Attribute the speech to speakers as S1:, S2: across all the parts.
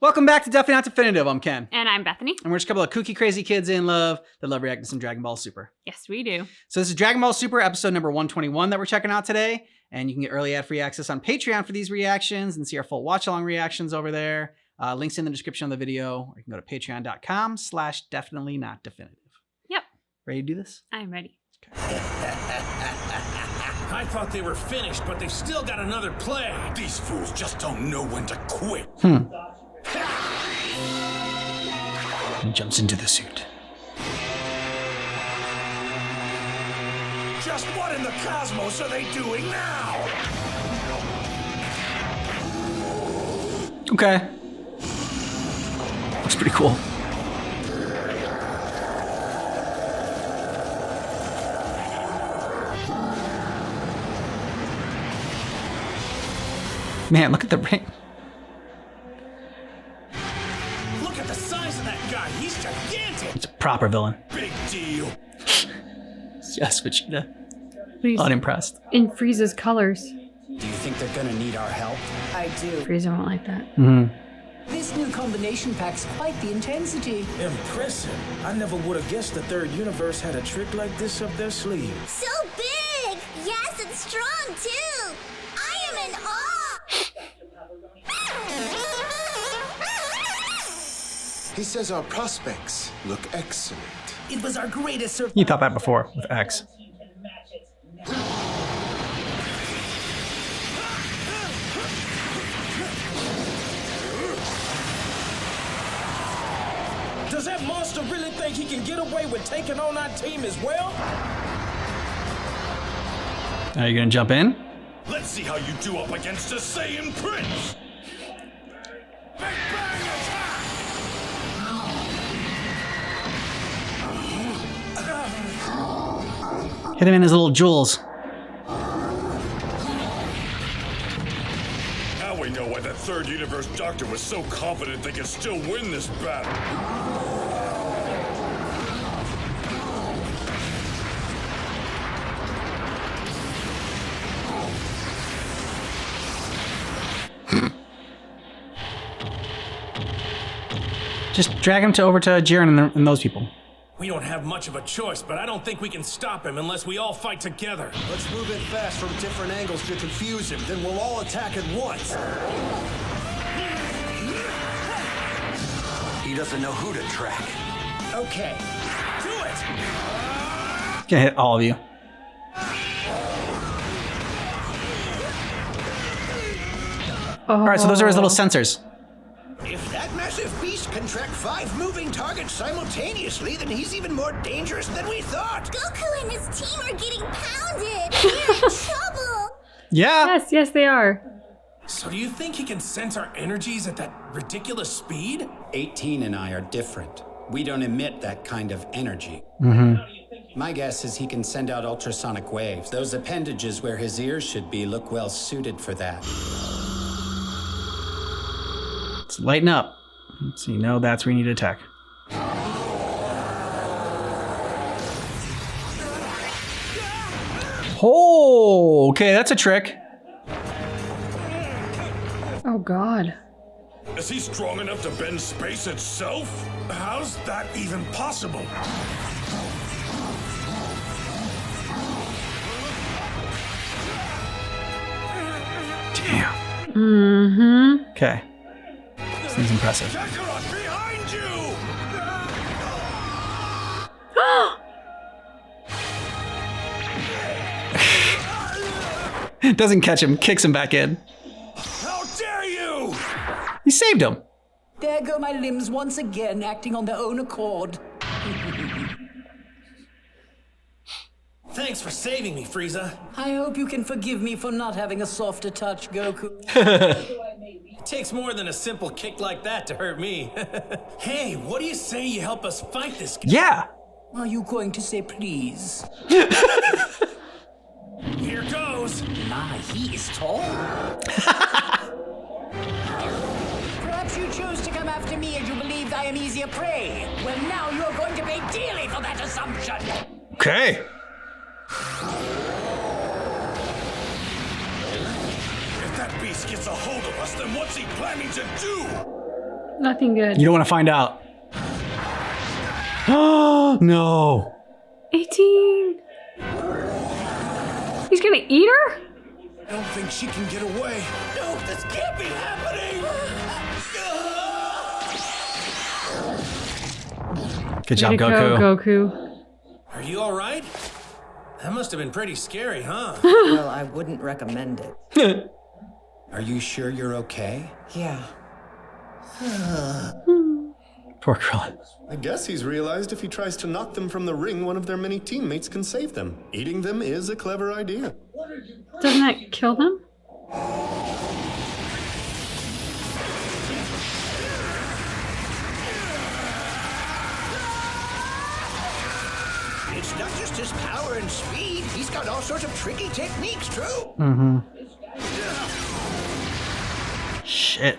S1: Welcome back to Definitely Not Definitive. I'm Ken.
S2: And I'm Bethany.
S1: And we're just a couple of kooky, crazy kids in love that love reacting to some Dragon Ball Super.
S2: Yes, we do.
S1: So this is Dragon Ball Super episode number 121 that we're checking out today. And you can get early ad-free access on Patreon for these reactions and see our full watch-along reactions over there. Links in the description of the video. Or you can go to patreon.com/definitely-not-definitive.
S2: Yep.
S1: Ready to do this?
S2: I'm ready.
S1: Okay.
S3: I thought they were finished, but they've still got another play. These fools just don't know when to quit.
S1: And jumps into the suit.
S3: Just what in the cosmos are they doing now?
S1: Okay. Looks pretty cool. Man, look at the ring.
S3: Look at the size of that guy. He's gigantic.
S1: It's a proper villain.
S3: Big deal.
S1: Yes, Vegeta.
S2: He's
S1: Unimpressed.
S2: in Frieza's colors.
S4: Do you think they're gonna need our help?
S5: I do.
S2: Frieza won't like that.
S5: This new combination packs quite the intensity.
S3: Impressive. I never would have guessed the third universe had a trick like this up their sleeve.
S6: So big! Yes, and strong too! I am in awe!
S7: He says our prospects look excellent.
S3: It was our greatest surprise.
S1: You thought that before with X.
S3: Does that monster really think he can get away with taking on our team as well?
S1: Are you gonna jump in?
S3: Let's see how you do up against a Saiyan Prince. Big bang attack!
S1: Hit him in his little jewels.
S3: Now we know why that third universe doctor was so confident they could still win this battle.
S1: Just drag him over to Jiren and those people.
S3: We don't have much of a choice, but I don't think we can stop him unless we all fight together.
S4: Let's move in fast from different angles to confuse him, then we'll all attack at once. He doesn't know who to track.
S5: Okay.
S3: Do it!
S1: Gonna hit all of you. All right, so those are his little sensors.
S4: If that massive beast can track 5 moving targets simultaneously, then he's even more dangerous than we thought.
S6: Goku and his team are getting pounded! They're in trouble!
S1: Yeah.
S2: Yes, they are.
S3: So do you think he can sense our energies at that ridiculous speed?
S4: 18 and I are different. We don't emit that kind of energy. My guess is he can send out ultrasonic waves. Those appendages where his ears should be look well suited for that.
S1: Let's lighten up. So you know that's where you need to attack. Oh, okay, that's a trick.
S2: Oh, God.
S3: Is he strong enough to bend space itself? How's that even possible?
S1: Damn.
S2: Mm-hmm.
S1: Okay. This thing's impressive.
S3: Kakarot, behind you!
S1: Doesn't catch him, kicks him back in.
S3: How dare you!
S1: He saved him.
S5: There go my limbs once again, acting on their own accord.
S3: Thanks for saving me, Frieza.
S5: I hope you can forgive me for not having a softer touch, Goku.
S3: It takes more than a simple kick like that to hurt me. Hey, what do you say you help us fight this guy?
S1: Yeah.
S5: Are you going to say please?
S3: Here goes.
S5: My, he is tall. Perhaps you choose to come after me as you believe I am easier prey. Well, now you're going to pay dearly for that assumption.
S1: Okay.
S3: If that beast gets a hold of us, then what's he planning to do?
S2: Nothing good.
S1: You don't want to find out. Oh, no.
S2: 18. He's gonna eat her?
S3: I don't think she can get away. No, this can't be happening.
S1: Good job,
S2: Way to
S1: Goku.
S2: go, Goku.
S3: Are you all right? That must have been pretty scary, huh?
S8: Well, I wouldn't recommend it.
S4: Are you sure you're okay?
S8: Yeah.
S1: Poor Krillin.
S7: I guess he's realized if he tries to knock them from the ring, one of their many teammates can save them. Eating them is a clever idea.
S2: Doesn't that kill them?
S5: It's not just his power and speed. He's got all sorts of tricky techniques, too.
S1: Mm-hmm. Shit.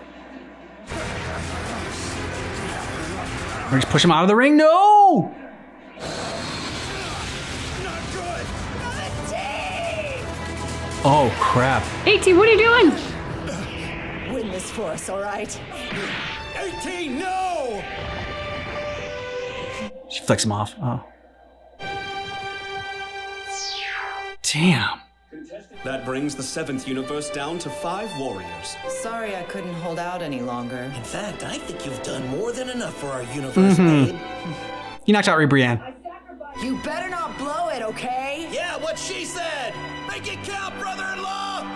S1: We're just push him out of the ring. No!
S5: Not good. Not a team.
S1: Oh, crap.
S2: 18, what are you doing?
S8: Win this for us, all right?
S3: 18, no!
S1: She flicks him off. Oh. Damn.
S9: That brings the 7th universe down to 5 warriors.
S8: Sorry I couldn't hold out any longer.
S3: In fact, I think you've done more than enough for our universe, babe.
S1: You knocked out Brienne.
S8: You better not blow it, okay?
S3: Yeah, what she said! Make it count, brother-in-law!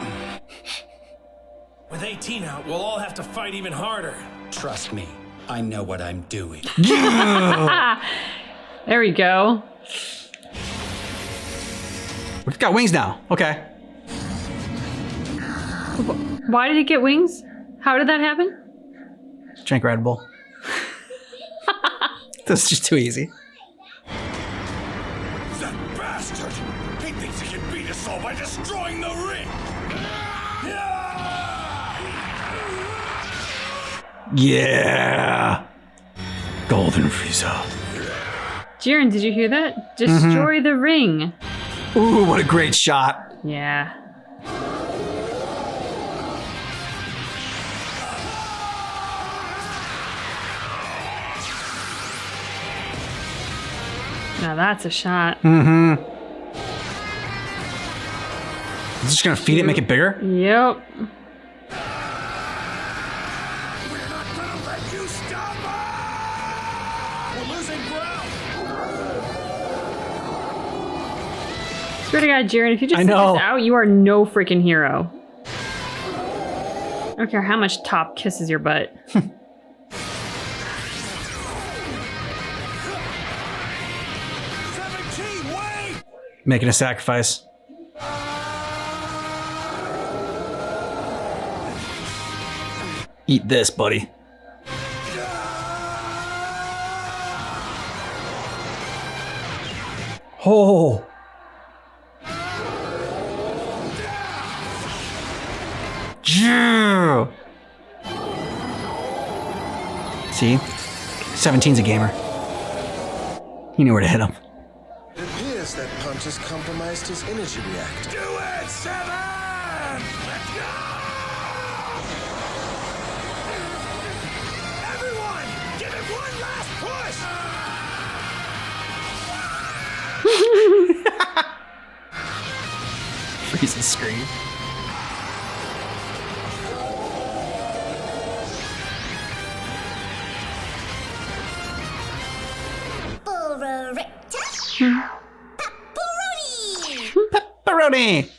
S3: With 18 out, we'll all have to fight even harder.
S4: Trust me, I know what I'm doing.
S2: There we go.
S1: We've got wings now. Okay.
S2: Why did it get wings? How did that happen?
S1: Drank Red Bull. That's just too easy.
S3: That bastard! He thinks he can beat us all by destroying the ring!
S1: Yeah. Golden Frieza.
S2: Jiren, did you hear that? Destroy the ring.
S1: Ooh, what a great shot.
S2: Yeah. Now that's a shot.
S1: Mm-hmm. Is just gonna feed it, make it bigger?
S2: Yep.
S3: We're not gonna let you stop us! We're losing ground!
S2: Swear to God, Jiren, if you just
S1: I
S2: sit
S1: know.
S2: this out, you are no freaking hero. I don't care how much Top kisses your butt.
S1: Making a sacrifice. Eat this, buddy. Oh. Yeah. See? 17's a gamer. He knew where to hit him.
S7: It appears that punch has compromised his energy reactor.
S3: Do it, 7! Let's go! Everyone, give it one last push!
S1: Frieza's scream. Pepperoni!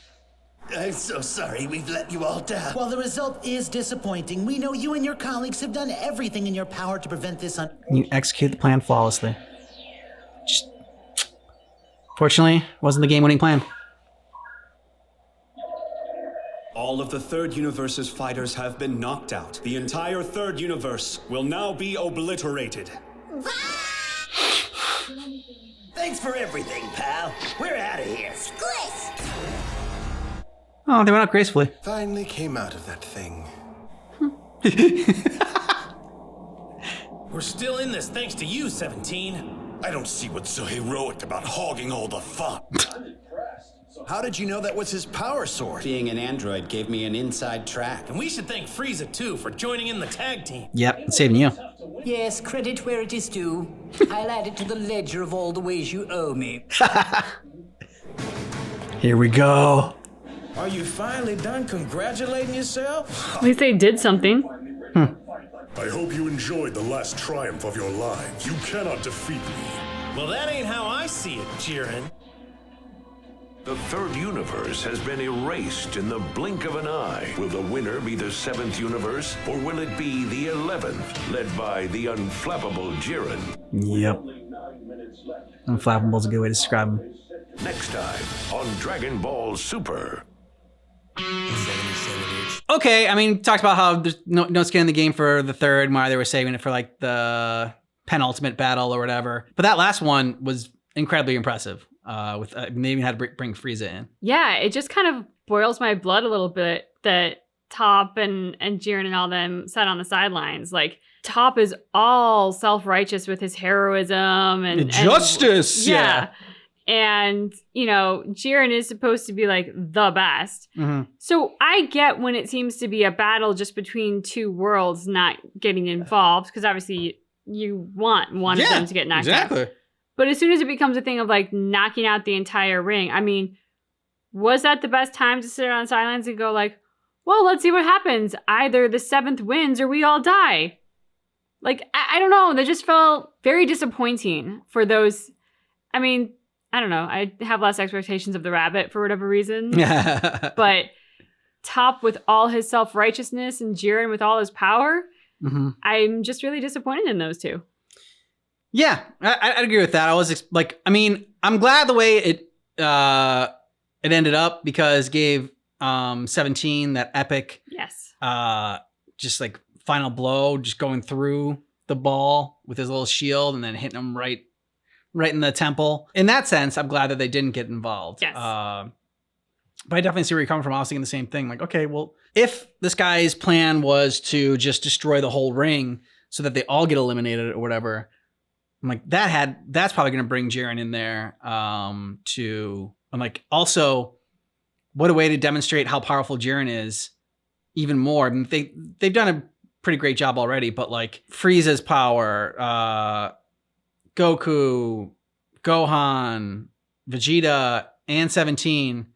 S5: I'm so sorry we've let you all down. While the result is disappointing, we know you and your colleagues have done everything in your power to prevent this
S1: You execute the plan flawlessly. Just, fortunately, wasn't the game-winning plan.
S9: All of the 3rd universe's fighters have been knocked out. The entire 3rd universe will now be obliterated.
S5: Thanks for everything, pal. We're out of here.
S6: Squish!
S1: Oh, they went out gracefully.
S7: Finally came out of that thing.
S3: We're still in this thanks to you, 17. I don't see what's so heroic about hogging all the fun.
S10: How did you know that was his power sword?
S4: Being an android gave me an inside track.
S3: And we should thank Frieza, too, for joining in the tag team.
S1: Yep, it's saving you.
S5: Yes, credit where it is due. I'll add it to the ledger of all the ways you owe me.
S1: Here we go.
S3: Are you finally done congratulating yourself?
S2: At least they did something.
S11: I hope you enjoyed the last triumph of your lives. You cannot defeat me.
S3: Well, that ain't how I see it, Jiren.
S12: The third universe has been erased in the blink of an eye. Will the winner be the 7th universe, or will it be the 11th, led by the unflappable Jiren?
S1: Yep. Unflappable's a good way to describe him.
S12: Next time on Dragon Ball Super.
S1: Okay, I mean, talked about how there's no skin in the game for the third, and why they were saving it for like the penultimate battle or whatever. But that last one was incredibly impressive. With they even had to bring Frieza in.
S2: Yeah, it just kind of boils my blood a little bit that Toph and Jiren and all them sat on the sidelines. Like, Toph is all self-righteous with his heroism and
S1: justice. Yeah.
S2: And, you know, Jiren is supposed to be like the best.
S1: Mm-hmm.
S2: So I get when it seems to be a battle just between two worlds not getting involved, because obviously you want one of them to get knocked out. But as soon as it becomes a thing of like knocking out the entire ring, I mean, was that the best time to sit on silence and go like, well, let's see what happens. Either the 7th wins or we all die. Like, I don't know. That just felt very disappointing for those. I mean, I don't know. I have less expectations of the rabbit for whatever reason. But Toph with all his self-righteousness and Jiren with all his power, I'm just really disappointed in those two.
S1: Yeah, I'd agree with that. I was like, I mean, I'm glad the way it ended up, because it gave 17 that epic, just like final blow, just going through the ball with his little shield and then hitting him right in the temple. In that sense, I'm glad that they didn't get involved.
S2: Yes.
S1: But I definitely see where you're coming from. I was thinking the same thing. Like, okay, well, if this guy's plan was to just destroy the whole ring so that they all get eliminated or whatever, I'm like, that's probably going to bring Jiren in there I'm like, also, what a way to demonstrate how powerful Jiren is even more. I mean, they've done a pretty great job already, but like Frieza's power, Goku, Gohan, Vegeta, and 17,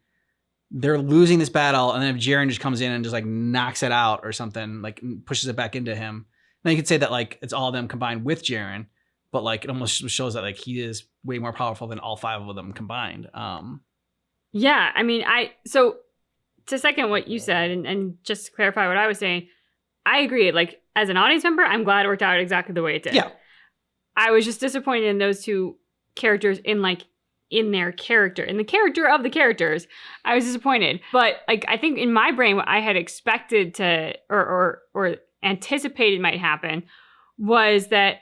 S1: they're losing this battle, and then if Jiren just comes in and just like knocks it out or something, like pushes it back into him, then you could say that like it's all of them combined with Jiren. But like it almost shows that like he is way more powerful than all 5 of them combined.
S2: Yeah, I mean, so to second what you said and just to clarify what I was saying, I agree. Like, as an audience member, I'm glad it worked out exactly the way it did.
S1: Yeah.
S2: I was just disappointed in those two characters in their character. In the character of the characters, I was disappointed. But like, I think in my brain, what I had expected to or anticipated might happen was that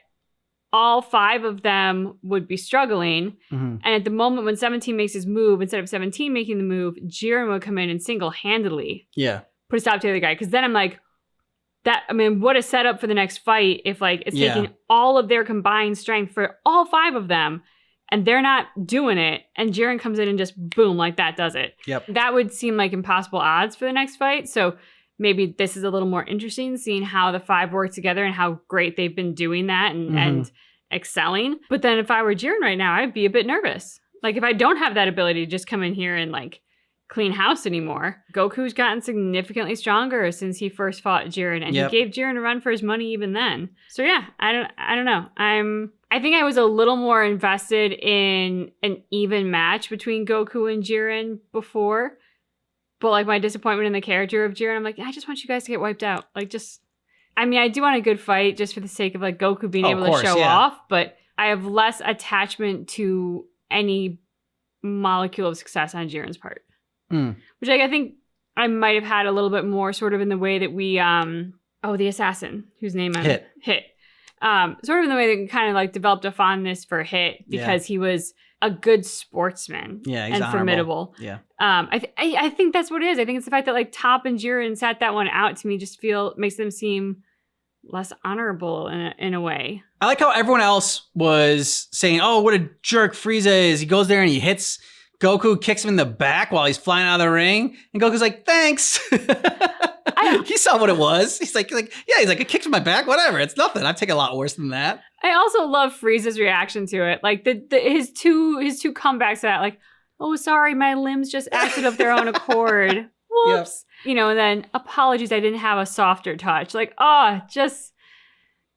S2: all 5 of them would be struggling.
S1: Mm-hmm.
S2: And at the moment when 17 makes his move, instead of 17 making the move, Jiren would come in and single-handedly put a stop to the other guy. Because then I'm like, what a setup for the next fight if like it's taking all of their combined strength for all 5 of them and they're not doing it. And Jiren comes in and just boom, like that does it.
S1: Yep.
S2: That would seem like impossible odds for the next fight. So maybe this is a little more interesting, seeing how the 5 work together and how great they've been doing that and excelling. But then if I were Jiren right now, I'd be a bit nervous. Like, if I don't have that ability to just come in here and like clean house anymore. Goku's gotten significantly stronger since he first fought Jiren, and he gave Jiren a run for his money even then. So yeah, I don't know. I think I was a little more invested in an even match between Goku and Jiren before. But like, my disappointment in the character of Jiren, I'm like, I just want you guys to get wiped out. Like, I do want a good fight just for the sake of like Goku being able to show off, but I have less attachment to any molecule of success on Jiren's part. Which I think I might have had a little bit more sort of in the way that we, the assassin whose name
S1: Hit.
S2: Sort of in the way that we kind of like developed a fondness for Hit because he was a good sportsman and formidable.
S1: Yeah.
S2: I think that's what it is. I think it's the fact that like Toph and Jiren sat that one out to me just makes them seem less honorable in a way.
S1: I like how everyone else was saying, oh, what a jerk Frieza is. He goes there and he hits Goku kicks him in the back while he's flying out of the ring, and Goku's like, "Thanks." He saw what it was. He's like, yeah. He's like, "It kicked in my back. Whatever. It's nothing. I'd take a lot worse than that."
S2: I also love Frieza's reaction to it. Like his two comebacks to that. Like, "Oh, sorry, my limbs just acted of their own accord. Whoops." Yep. You know, and then apologies, I didn't have a softer touch. Like, just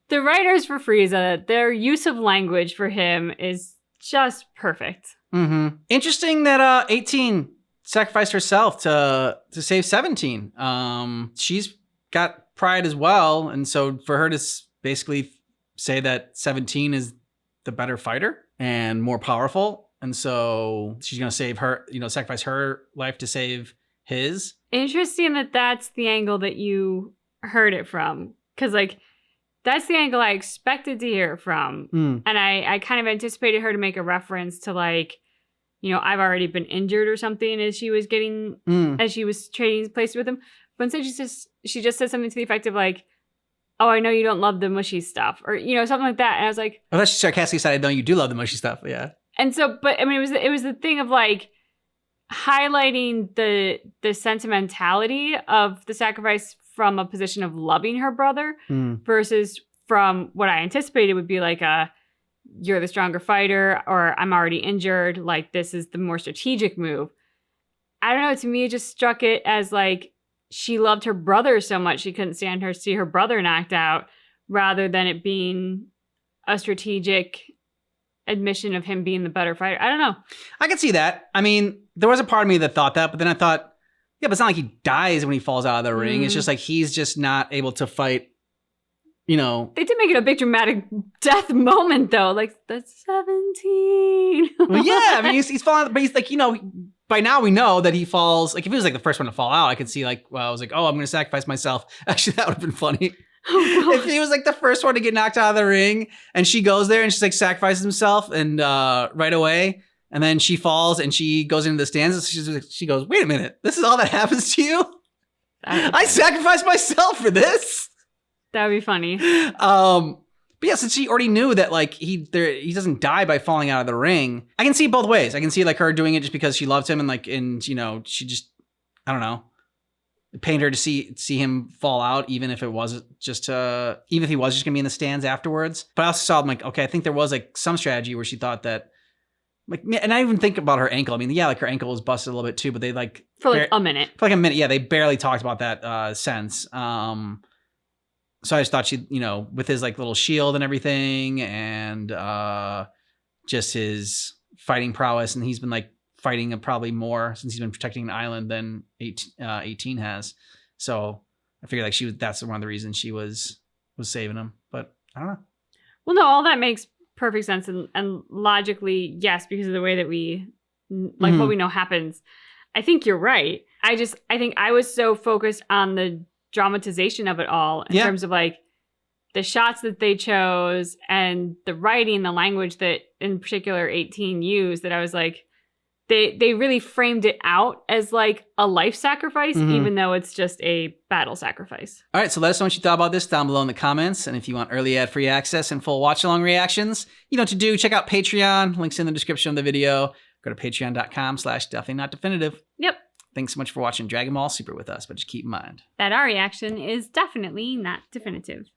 S2: the writers for Frieza, their use of language for him is just perfect.
S1: Mm-hmm. Interesting that 18 sacrificed herself to save 17. She's got pride as well, and so for her to basically say that 17 is the better fighter and more powerful, and so she's gonna save her, sacrifice her life to save his.
S2: Interesting that that's the angle that you heard it from, because like that's the angle I expected to hear from, and I kind of anticipated her to make a reference to like, I've already been injured or something as she was as she was trading places with him. But instead she just said something to the effect of like, "Oh, I know you don't love the mushy stuff," or something like that. And I was like,
S1: I thought she sarcastically said, "I know you do love the mushy stuff." Yeah.
S2: And so, but I mean, it was the thing of like highlighting the sentimentality of the sacrifice from a position of loving her brother versus from what I anticipated would be like you're the stronger fighter, or I'm already injured. Like, this is the more strategic move. I don't know. To me, it just struck it as like she loved her brother so much she couldn't stand see her brother knocked out, rather than it being a strategic admission of him being the better fighter. I don't know. I
S1: can see that. I mean, there was a part of me that thought that, but then I thought, yeah, but it's not like he dies when he falls out of the ring. It's just like he's just not able to fight. They
S2: did make it a big dramatic death moment, though. Like, that's 17.
S1: Well, yeah, I mean, he's falling, but he's like, by now we know that he falls. Like, if he was like the first one to fall out, I could see like, well, I was like, oh, I'm going to sacrifice myself. Actually, that would have been funny. If he was like the first one to get knocked out of the ring, and she goes there and she's like sacrifices himself, and right away, and then she falls and she goes into the stands, and she goes, wait a minute, this is all that happens to you? I sacrificed myself for this.
S2: That would be funny.
S1: But yeah, since she already knew that like he doesn't die by falling out of the ring, I can see both ways. I can see like her doing it just because she loved him, and she just, I don't know, it pained her to see him fall out, even if he was just gonna be in the stands afterwards. But I also saw, I'm like, okay, I think there was like some strategy where she thought that, like, and I even think about her ankle. I mean, yeah, like her ankle was busted a little bit too, but they like
S2: for like a minute.
S1: Yeah, they barely talked about that since. So I just thought she, with his like little shield and everything, and just his fighting prowess, and he's been like fighting probably more since he's been protecting an island than 18 has. So I figured like that's one of the reasons she was saving him. But I don't know.
S2: Well, no, all that makes perfect sense, and logically, yes, because of the way that we like what we know happens. I think you're right. I think I was so focused on the dramatization of it all in terms of like the shots that they chose and the writing, the language that in particular 18 used, that I was like, they really framed it out as like a life sacrifice, even though it's just a battle sacrifice.
S1: All right, so let us know what you thought about this down below in the comments. And if you want early ad-free access and full watch-along reactions, you know what to do. Check out Patreon. Links in the description of the video. Go to patreon.com/definitely-not-definitive.
S2: Yep.
S1: Thanks so much for watching Dragon Ball Super with us, but just keep in mind
S2: that our reaction is definitely not definitive.